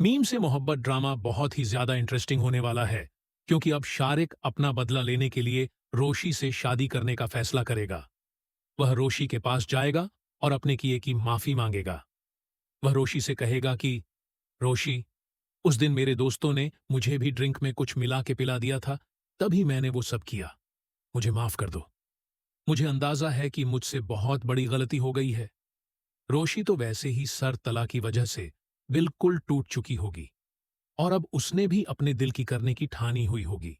Meme से मोहब्बत drama बहुत ही ज्यादा इंटरेस्टिंग होने वाला है, क्योंकि अब शारिक अपना बदला लेने के लिए रोशी से शादी करने का फैसला करेगा। वह रोशी के पास जाएगा और अपने किए की माफी मांगेगा। वह रोशी से कहेगा कि रोशी, उस दिन मेरे दोस्तों ने मुझे भी ड्रिंक में कुछ मिला के पिला दिया था, तभी मैंने वो सब किया। मुझे माफ कर दो। मुझे अंदाजा है कि मुझसे बहुत बड़ी गलती हो गई है। रोशी तो वैसे ही सर तला की वजह से बिल्कुल टूट चुकी होगी, और अब उसने भी अपने दिल की करने की ठानी हुई होगी।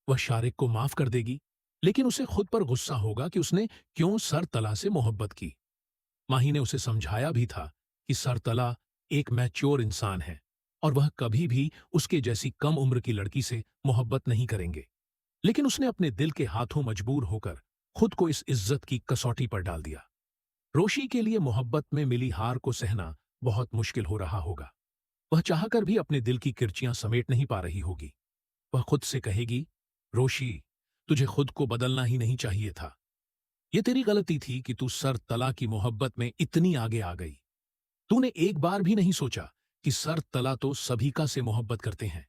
वह शारिक को माफ कर देगी, लेकिन उसे खुद पर गुस्सा होगा कि उसने क्यों सरतला से मोहब्बत की। माही ने उसे समझाया भी था कि सरतला एक मैच्योर इंसान है और वह कभी भी उसके जैसी कम उम्र की लड़की से मोहब्बत नहीं करेंगे। लेकिन उसने अपने दिल के हाथों मजबूर होकर खुद को इस इज्जत की कसौटी पर डाल दिया। रोशी के लिए मोहब्बत में मिली हार को सहना बहुत मुश्किल हो रहा होगा। वह चाहकर भी अपने दिल की किरचियां समेट नहीं पा रही होगी। वह खुद से कहेगी, रोशी, तुझे खुद को बदलना ही नहीं चाहिए था। यह तेरी गलती थी कि तू सर तला की मोहब्बत में इतनी आगे आ गई। तूने एक बार भी नहीं सोचा कि सर तला तो सभी का से मोहब्बत करते हैं।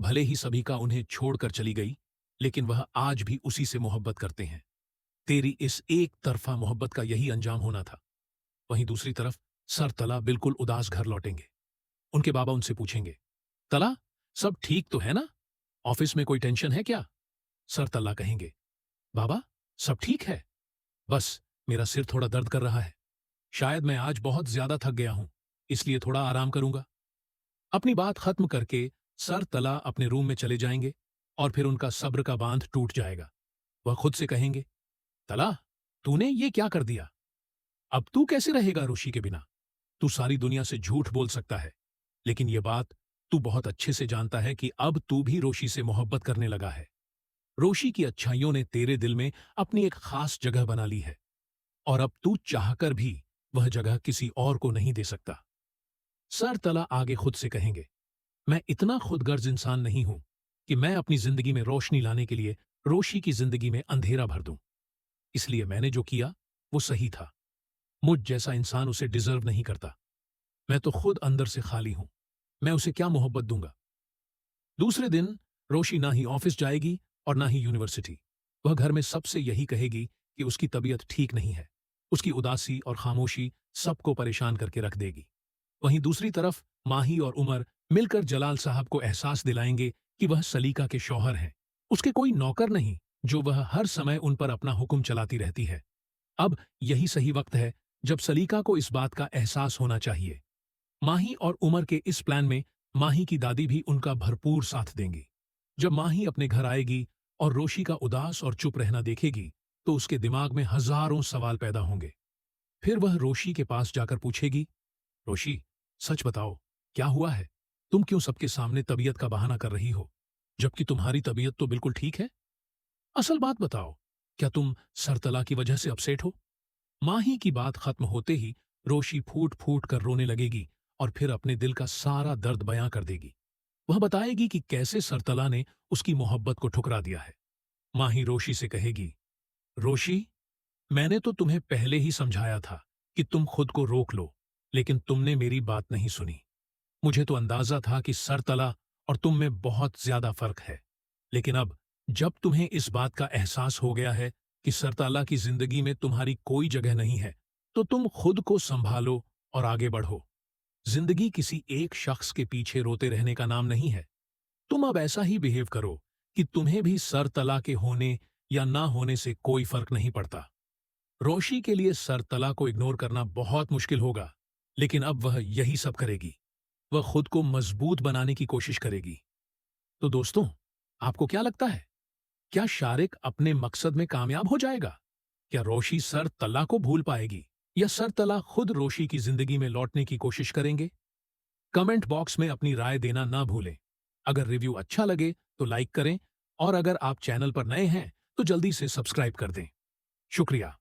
भले ही सभी का उन्हें छोड़कर चली गई, लेकिन वह आज भी उसी से मोहब्बत करते हैं। तेरी इस एक तरफा मोहब्बत का यही अंजाम होना था। वहीं दूसरी तरफ सर तला बिल्कुल उदास घर लौटेंगे। उनके बाबा उनसे पूछेंगे, तला, सब ठीक तो है ना? ऑफिस में कोई टेंशन है क्या? सर तला कहेंगे, बाबा, सब ठीक है। बस मेरा सिर थोड़ा दर्द कर रहा है। शायद मैं आज बहुत ज्यादा थक गया हूं, इसलिए थोड़ा आराम करूंगा। अपनी बात खत्म करके सर तला अपने रूम में चले जाएंगे और फिर उनका सब्र का बांध टूट जाएगा। वह खुद से कहेंगे, तला, तूने ये क्या कर दिया? अब तू कैसे रहेगा रोशी के बिना? तू सारी दुनिया से झूठ बोल सकता है, लेकिन यह बात तू बहुत अच्छे से जानता है कि अब तू भी रोशी से मोहब्बत करने लगा है। रोशी की अच्छाइयों ने तेरे दिल में अपनी एक खास जगह बना ली है, और अब तू चाहकर भी वह जगह किसी और को नहीं दे सकता। सर तला आगे खुद से कहेंगे, मैं इतना खुदगर्ज इंसान नहीं हूं कि मैं अपनी जिंदगी में रोशनी लाने के लिए रोशी की जिंदगी में अंधेरा भर दूं। इसलिए मैंने जो किया वो सही था। मुझ जैसा इंसान उसे डिजर्व नहीं करता। मैं तो खुद अंदर से खाली हूं। मैं उसे क्या मोहब्बत दूंगा? दूसरे दिन रोशी ना ही ऑफिस जाएगी और ना ही यूनिवर्सिटी। वह घर में सबसे यही कहेगी कि उसकी तबीयत ठीक नहीं है। उसकी उदासी और खामोशी सबको परेशान करके रख देगी। वहीं दूसरी तरफ माही और उमर मिलकर जलाल साहब को एहसास दिलाएंगे कि वह सलीका के शौहर हैं। उसके कोई नौकर नहीं जो वह हर समय उन पर अपना हुक्म चलाती रहती है। अब यही सही वक्त है जब सलीका को इस बात का एहसास होना चाहिए। माही और उमर के इस प्लान में माही की दादी भी उनका भरपूर साथ देंगी। जब माही अपने घर आएगी और रोशी का उदास और चुप रहना देखेगी, तो उसके दिमाग में हजारों सवाल पैदा होंगे। फिर वह रोशी के पास जाकर पूछेगी, रोशी, सच बताओ, क्या हुआ है? तुम क्यों सबके सामने तबीयत का बहाना कर रही हो, जबकि तुम्हारी तबीयत तो बिल्कुल ठीक है? असल बात बताओ, क्या तुम सरतला की वजह से अपसेट हो? माही की बात खत्म होते ही रोशी फूट फूट कर रोने लगेगी और फिर अपने दिल का सारा दर्द बयां कर देगी। वह बताएगी कि कैसे सरतला ने उसकी मोहब्बत को ठुकरा दिया है। माही रोशी से कहेगी, रोशी, मैंने तो तुम्हें पहले ही समझाया था कि तुम खुद को रोक लो, लेकिन तुमने मेरी बात नहीं सुनी। मुझे तो अंदाजा था कि सरतला और तुम में बहुत ज्यादा फर्क है, लेकिन अब जब तुम्हें इस बात का एहसास हो गया है कि सरतला की जिंदगी में तुम्हारी कोई जगह नहीं है, तो तुम खुद को संभालो और आगे बढ़ो। जिंदगी किसी एक शख्स के पीछे रोते रहने का नाम नहीं है। तुम अब ऐसा ही बिहेव करो कि तुम्हें भी सरतला के होने या ना होने से कोई फर्क नहीं पड़ता। रोशी के लिए सरतला को इग्नोर करना बहुत मुश्किल होगा, लेकिन अब वह यही सब करेगी। वह खुद को मजबूत बनाने की कोशिश करेगी। तो दोस्तों, आपको क्या लगता है? क्या शारिक अपने मकसद में कामयाब हो जाएगा? क्या रोशी सरतला को भूल पाएगी, या सरतला खुद रोशी की जिंदगी में लौटने की कोशिश करेंगे? कमेंट बॉक्स में अपनी राय देना ना भूलें। अगर रिव्यू अच्छा लगे तो लाइक करें, और अगर आप चैनल पर नए हैं तो जल्दी से सब्सक्राइब कर दें। शुक्रिया।